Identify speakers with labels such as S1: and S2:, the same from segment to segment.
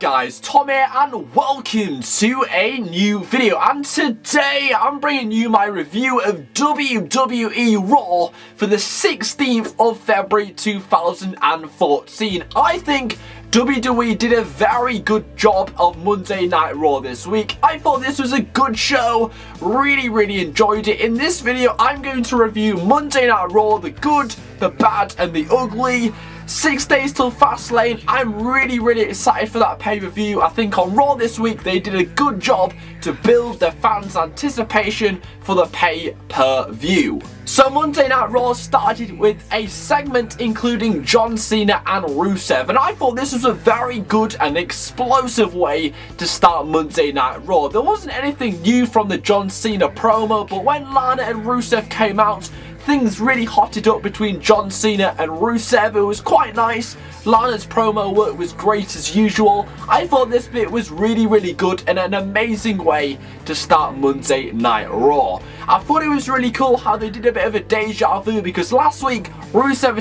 S1: Alright guys, Tom here and welcome to a new video, and today I'm bringing you my review of WWE Raw for the 16th of February 2014. I think WWE did a very good job of Monday Night Raw this week. I thought this was a good show, really enjoyed it. In this video I'm going to review Monday Night Raw, the good, the bad and the ugly. 6 days till Fastlane. I'm really excited for that pay-per-view. I think on Raw this week they did a good job to build the fans' anticipation for the pay-per-view. So Monday Night Raw started with a segment including John Cena and Rusev, and I thought this was a very good and explosive way to start Monday Night Raw. There wasn't anything new from the John Cena promo, but when Lana and Rusev came out, things really hotted up between John Cena and Rusev. It was quite nice. Lana's promo work was great as usual. I thought this bit was really good and an amazing way to start Monday Night Raw. I thought it was really cool how they did a bit of a deja vu, because last week Rusev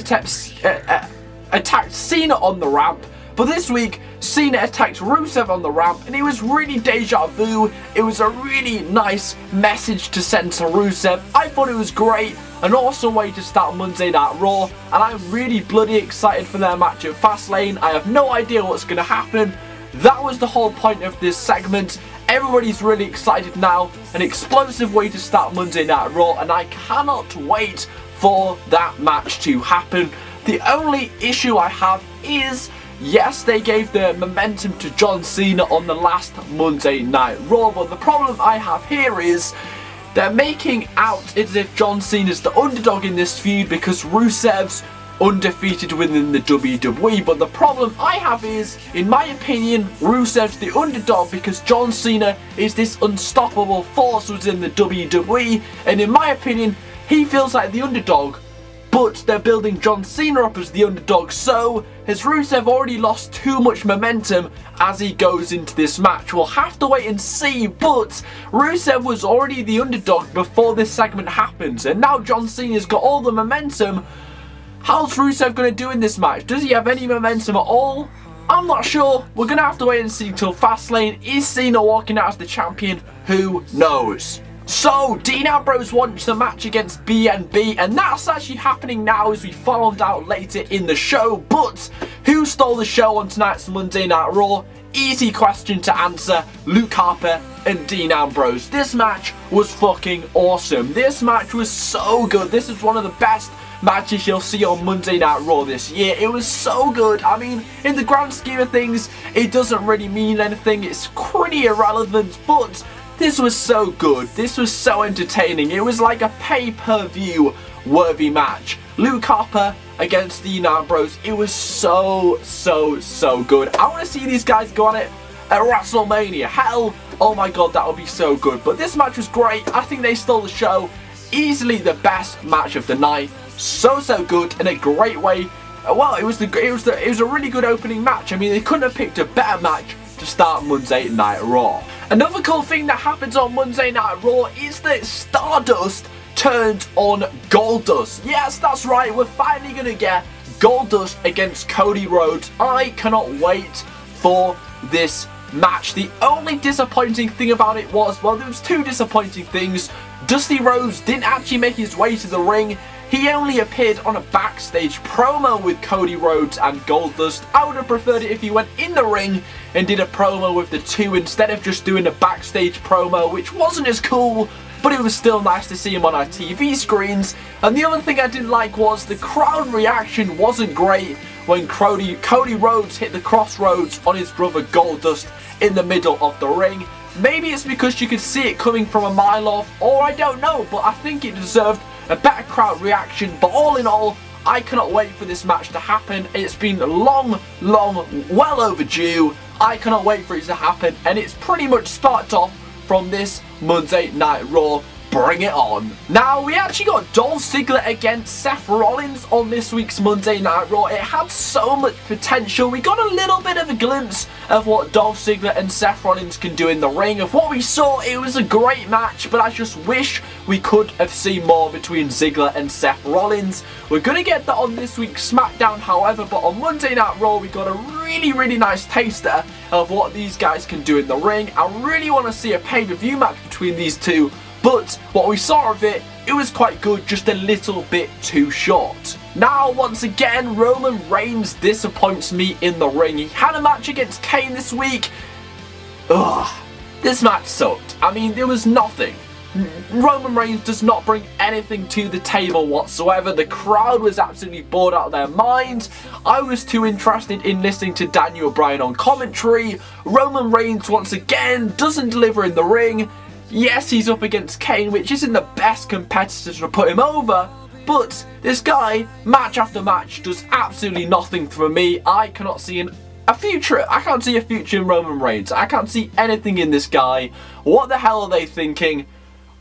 S1: attacked Cena on the ramp, but this week Cena attacked Rusev on the ramp, and it was really deja vu. It was a really nice message to send to Rusev. I thought it was great. An awesome way to start Monday Night Raw, and I'm really bloody excited for their match at Fastlane. I have no idea what's going to happen. That was the whole point of this segment. Everybody's really excited now. An explosive way to start Monday Night Raw, and I cannot wait for that match to happen. The only issue I have is, yes, they gave the momentum to John Cena on the last Monday Night Raw, but the problem I have here is they're making out as if John Cena's the underdog in this feud because Rusev's undefeated within the WWE. But the problem I have is, in my opinion, Rusev's the underdog because John Cena is this unstoppable force within the WWE. And in my opinion, he feels like the underdog, but they're building John Cena up as the underdog. So has Rusev already lost too much momentum as he goes into this match? We'll have to wait and see, but Rusev was already the underdog before this segment happens, and now John Cena's got all the momentum. How's Rusev going to do in this match? Does he have any momentum at all? I'm not sure. We're going to have to wait and see till Fastlane. Is Cena walking out as the champion? Who knows? So, Dean Ambrose wants a match against BNB, and that's actually happening now as we found out later in the show. But who stole the show on tonight's Monday Night Raw? Easy question to answer: Luke Harper and Dean Ambrose. This match was fucking awesome. This match was so good. This is one of the best matches you'll see on Monday Night Raw this year. It was so good. I mean, in the grand scheme of things, it doesn't really mean anything. It's pretty irrelevant, but this was so good. This was so entertaining. It was like a pay-per-view worthy match. Luke Harper against Dean Ambrose. It was so good. I want to see these guys go on it at WrestleMania. Hell, oh my god, that would be so good. But this match was great. I think they stole the show. Easily the best match of the night. So good, and a great way. Well, it was a really good opening match. I mean, they couldn't have picked a better match to start Monday Night Raw. Another cool thing that happens on Monday Night Raw is that Stardust turned on Goldust. Yes, that's right, we're finally going to get Goldust against Cody Rhodes. I cannot wait for this match. The only disappointing thing about it was, well, there was two disappointing things. Dusty Rhodes didn't actually make his way to the ring. He only appeared on a backstage promo with Cody Rhodes and Goldust. I would have preferred it if he went in the ring and did a promo with the two instead of just doing a backstage promo, which wasn't as cool, but it was still nice to see him on our TV screens. And the other thing I didn't like was the crowd reaction wasn't great when Cody Rhodes hit the crossroads on his brother Goldust in the middle of the ring. Maybe it's because you could see it coming from a mile off, or I don't know, but I think it deserved a better crowd reaction. But all in all, I cannot wait for this match to happen. It's been long, well overdue. I cannot wait for it to happen, and it's pretty much sparked off from this Monday Night Raw. Bring it on. Now, we actually got Dolph Ziggler against Seth Rollins on this week's Monday Night Raw. It had so much potential. We got a little bit of a glimpse of what Dolph Ziggler and Seth Rollins can do in the ring. Of what we saw, it was a great match, but I just wish we could have seen more between Ziggler and Seth Rollins. We're going to get that on this week's SmackDown, however, but on Monday Night Raw, we got a really nice taster of what these guys can do in the ring. I really want to see a pay-per-view match between these two, but what we saw of it, it was quite good, just a little bit too short. Now, once again, Roman Reigns disappoints me in the ring. He had a match against Kane this week. Ugh, this match sucked. I mean, there was nothing. Roman Reigns does not bring anything to the table whatsoever. The crowd was absolutely bored out of their minds. I was too interested in listening to Daniel Bryan on commentary. Roman Reigns, once again, doesn't deliver in the ring. Yes, he's up against Kane, which isn't the best competitor to put him over, but this guy, match after match, does absolutely nothing for me. I cannot see a future. I can't see a future in Roman Reigns. I can't see anything in this guy. What the hell are they thinking?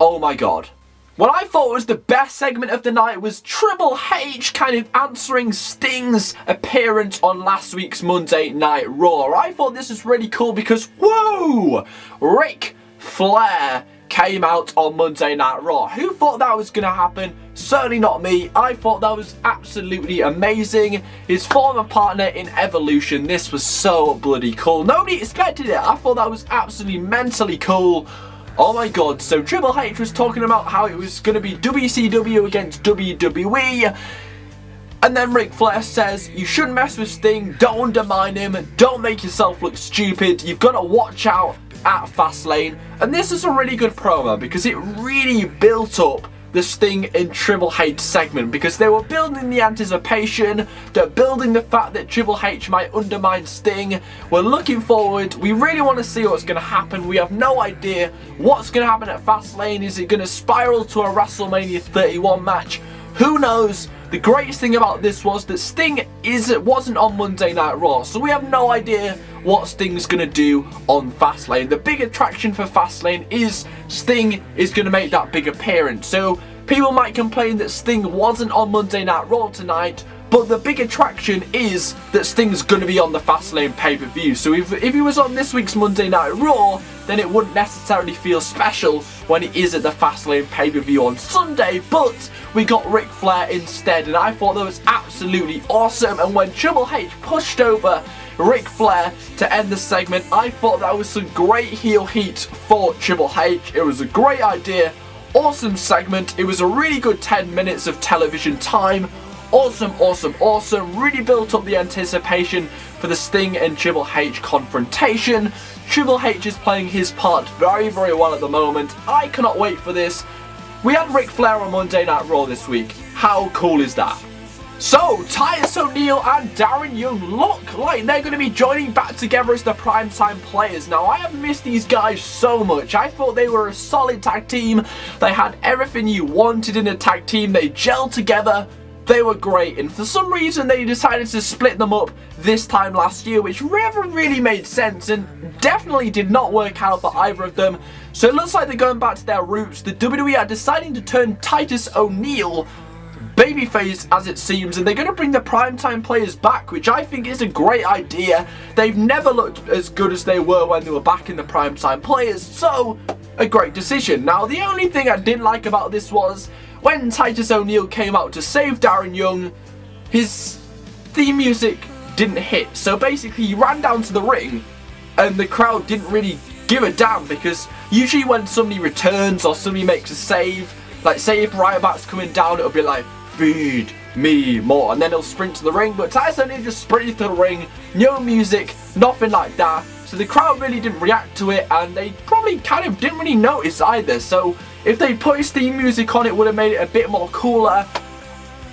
S1: Oh my god. What I thought was the best segment of the night was Triple H kind of answering Sting's appearance on last week's Monday Night Raw. I thought this was really cool because, whoa! Ric Flair came out on Monday Night Raw. Who thought that was going to happen? Certainly not me. I thought that was absolutely amazing. His former partner in Evolution, this was so bloody cool. Nobody expected it. I thought that was absolutely mentally cool. Oh my god, so Triple H was talking about how it was going to be WCW against WWE. And then Ric Flair says, you shouldn't mess with Sting, don't undermine him, don't make yourself look stupid, you've got to watch out at Fastlane. And this is a really good promo because it really built up the Sting and Triple H segment, because they were building the anticipation, they're building the fact that Triple H might undermine Sting. We're looking forward, we really want to see what's going to happen. We have no idea what's going to happen at Fastlane. Is it going to spiral to a WrestleMania 31 match? Who knows? The greatest thing about this was that Sting wasn't on Monday Night Raw, so we have no idea what Sting's going to do on Fastlane. The big attraction for Fastlane is Sting is going to make that big appearance. So people might complain that Sting wasn't on Monday Night Raw tonight, but the big attraction is that Sting's going to be on the Fastlane pay-per-view. So if he was on this week's Monday Night Raw, then it wouldn't necessarily feel special when it is at the Fastlane pay-per-view on Sunday, but we got Ric Flair instead, and I thought that was absolutely awesome. And when Triple H pushed over Ric Flair to end the segment, I thought that was some great heel heat for Triple H. It was a great idea, awesome segment, it was a really good 10 minutes of television time. Awesome, awesome, awesome. Really built up the anticipation for the Sting and Triple H confrontation. Triple H is playing his part very well at the moment. I cannot wait for this. We had Ric Flair on Monday Night Raw this week. How cool is that? So, Titus O'Neil and Darren Young look like they're going to be joining back together as the primetime players. Now, I have missed these guys so much. I thought they were a solid tag team. They had everything you wanted in a tag team. They gelled together. They were great, and for some reason they decided to split them up this time last year, which never really made sense and definitely did not work out for either of them. So it looks like they're going back to their roots. The WWE are deciding to turn Titus O'Neil babyface, as it seems, and they're going to bring the primetime players back, which I think is a great idea. They've never looked as good as they were when they were back in the primetime players, so a great decision. Now, the only thing I didn't like about this was when Titus O'Neil came out to save Darren Young, his theme music didn't hit. So basically he ran down to the ring and the crowd didn't really give a damn, because usually when somebody returns or somebody makes a save, like say if Ryback's coming down, it'll be like, feed me more, and then he'll sprint to the ring. But Titus O'Neil just sprinted to the ring, no music, nothing like that. So the crowd really didn't react to it, and they probably kind of didn't really notice either. So if they put his theme music on, it would have made it a bit more cooler.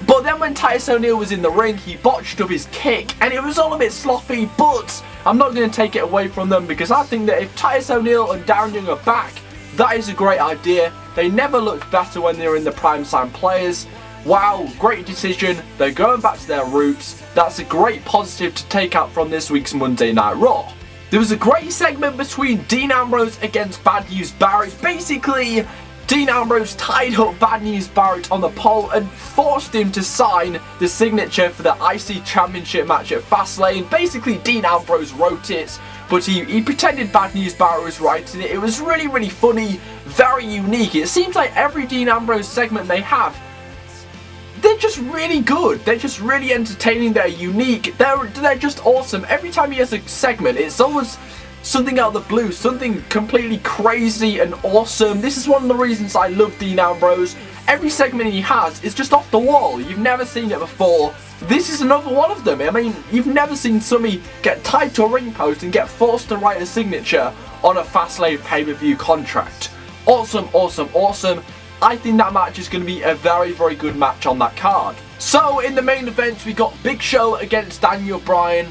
S1: But then when Titus O'Neil was in the ring, he botched up his kick, and it was all a bit sloppy, but I'm not going to take it away from them, because I think that if Titus O'Neil and Darren Young are back, that is a great idea. They never looked better when they were in the primetime players. Wow, great decision. They're going back to their roots. That's a great positive to take out from this week's Monday Night Raw. There was a great segment between Dean Ambrose against Bad News Barrett. Basically, Dean Ambrose tied up Bad News Barrett on the pole and forced him to sign the signature for the IC Championship match at Fastlane. Basically, Dean Ambrose wrote it. but he pretended Bad News Barrett was writing it. It was really, really funny, very unique. It seems like every Dean Ambrose segment they have, they're just really good. They're just really entertaining. They're unique. They're just awesome. Every time he has a segment, it's always something out of the blue, something completely crazy and awesome. This is one of the reasons I love Dean Ambrose. Every segment he has is just off the wall. You've never seen it before. This is another one of them. I mean, you've never seen somebody get tied to a ring post and get forced to write a signature on a Fastlane pay-per-view contract. Awesome, awesome, awesome. I think that match is going to be a very, very good match on that card. So, in the main event, we got Big Show against Daniel Bryan.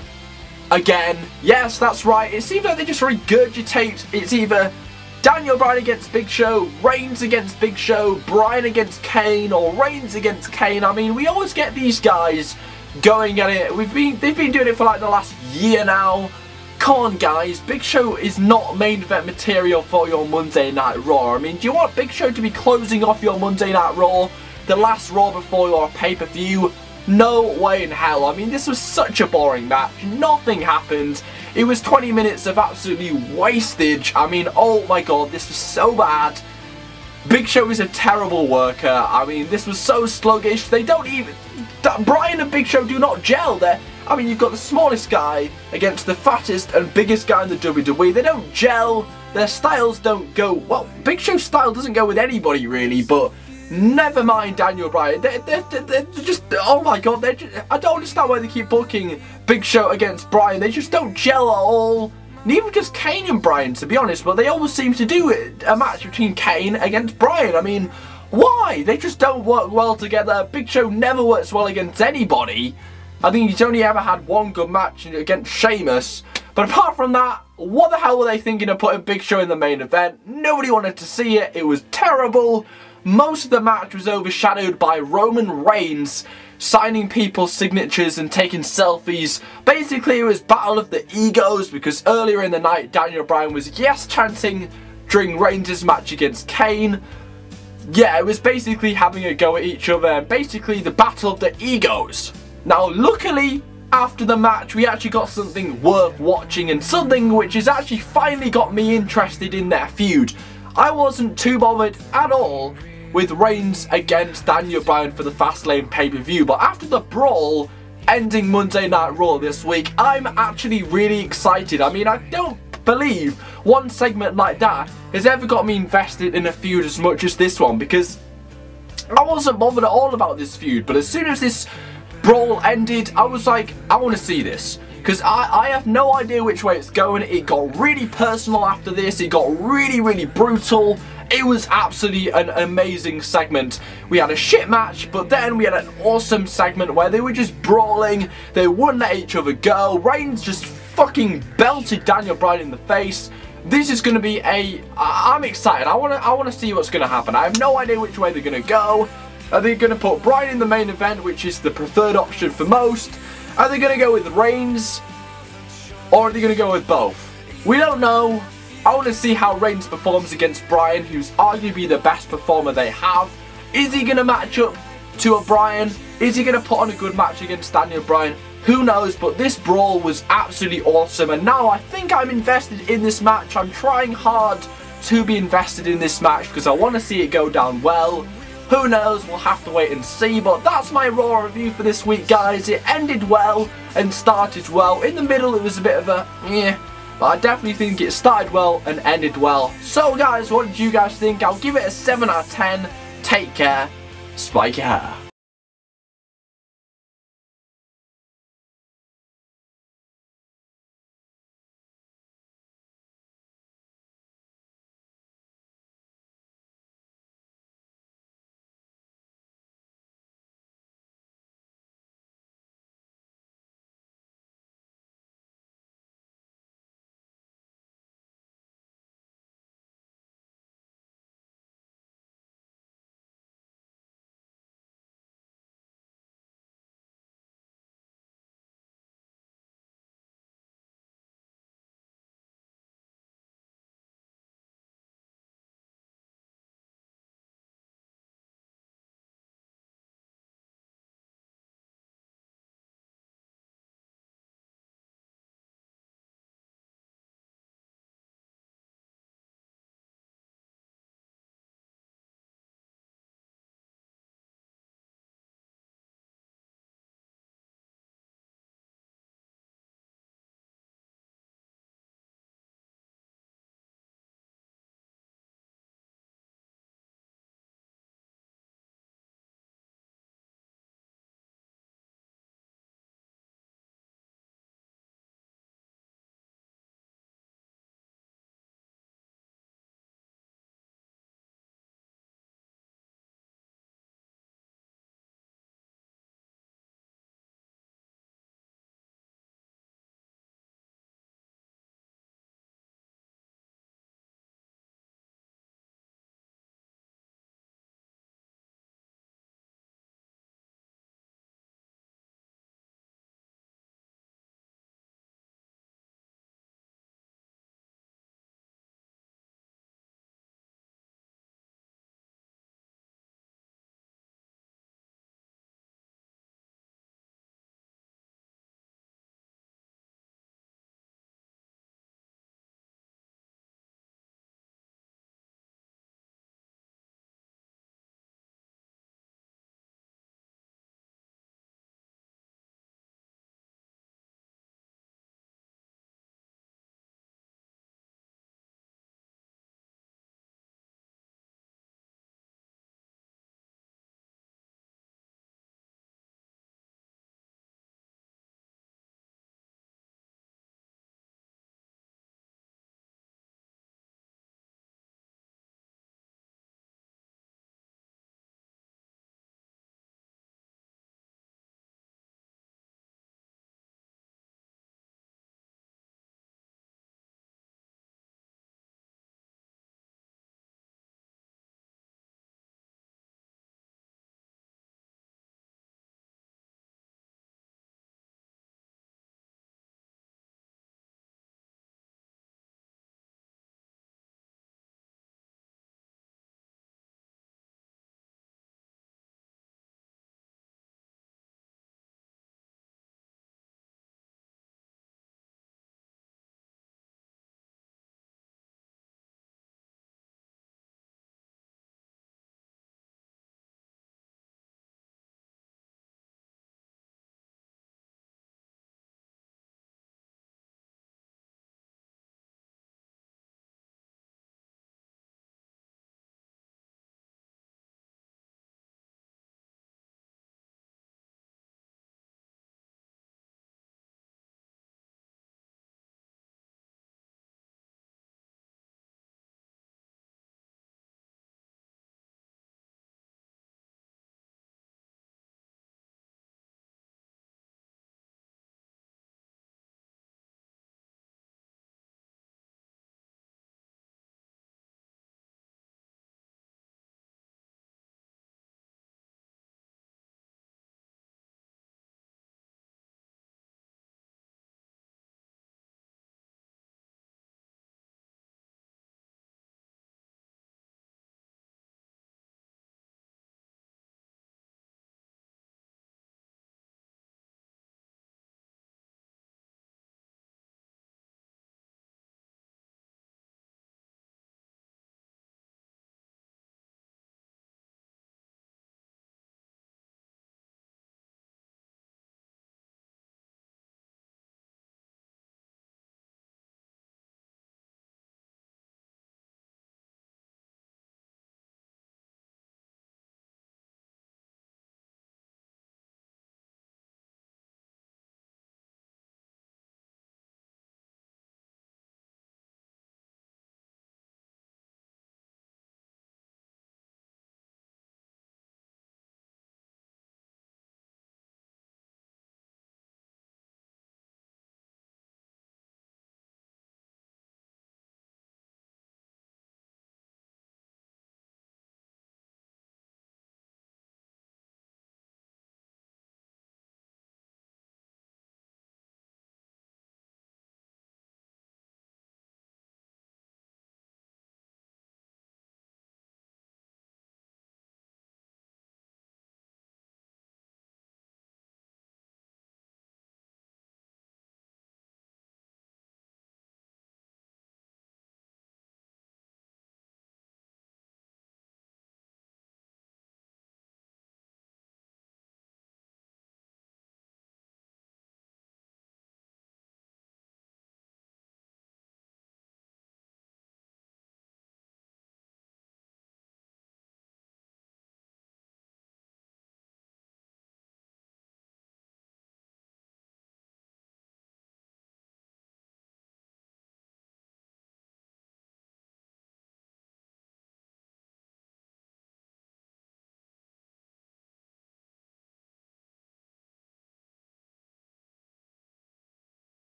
S1: Again, yes, that's right. It seems like they just regurgitate. It's either Daniel Bryan against Big Show, Reigns against Big Show, Bryan against Kane, or Reigns against Kane. I mean, we always get these guys going at it. They've been doing it for like the last year now. Come on, guys. Big Show is not main event material for your Monday Night Raw. I mean, do you want Big Show to be closing off your Monday Night Raw, the last Raw before your pay-per-view? No way in hell. I mean, this was such a boring match. Nothing happened. It was 20 minutes of absolutely wastage. I mean, oh my god, this was so bad. Big Show is a terrible worker. I mean, this was so sluggish. They don't even... Bryan and Big Show do not gel. I mean, you've got the smallest guy against the fattest and biggest guy in the WWE. They don't gel. Their styles don't go... Well, Big Show's style doesn't go with anybody, really, but... Never mind Daniel Bryan. They're just, oh my god, I don't understand why they keep booking Big Show against Bryan. They just don't gel at all. Neither does Kane and Bryan, to be honest, but they always seem to do a match between Kane against Bryan. I mean, why? They just don't work well together. Big Show never works well against anybody. I think he's only ever had one good match against Sheamus. But apart from that, what the hell were they thinking of putting Big Show in the main event? Nobody wanted to see it. It was terrible. Most of the match was overshadowed by Roman Reigns signing people's signatures and taking selfies. Basically, it was battle of the egos because earlier in the night, Daniel Bryan was yes chanting during Reigns' match against Kane. Yeah, it was basically having a go at each other and basically the battle of the egos. Now, luckily, after the match, we actually got something worth watching and something which has actually finally got me interested in their feud. I wasn't too bothered at all with Reigns against Daniel Bryan for the Fastlane pay-per-view, but after the brawl ending Monday Night Raw this week, I'm actually really excited. I mean, I don't believe one segment like that has ever got me invested in a feud as much as this one, because I wasn't bothered at all about this feud, but as soon as this brawl ended, I was like, I want to see this. Because I have no idea which way it's going. It got really personal after this. It got really, really brutal. It was absolutely an amazing segment. We had a shit match, but then we had an awesome segment where they were just brawling. They wouldn't let each other go. Reigns just fucking belted Daniel Bryan in the face. This is going to be I'm excited. I want to see what's going to happen. I have no idea which way they're going to go. Are they going to put Bryan in the main event, which is the preferred option for most? Are they going to go with Reigns, or are they going to go with both? We don't know. I want to see how Reigns performs against Bryan, who's arguably the best performer they have. Is he going to match up to a Bryan? Is he going to put on a good match against Daniel Bryan? Who knows, but this brawl was absolutely awesome, and now I think I'm invested in this match. I'm trying hard to be invested in this match because I want to see it go down well. Who knows, we'll have to wait and see, but that's my Raw review for this week, guys. It ended well and started well. In the middle, it was a bit of a, but I definitely think it started well and ended well. So, guys, what did you guys think? I'll give it a 7 out of 10. Take care. Spike your hair.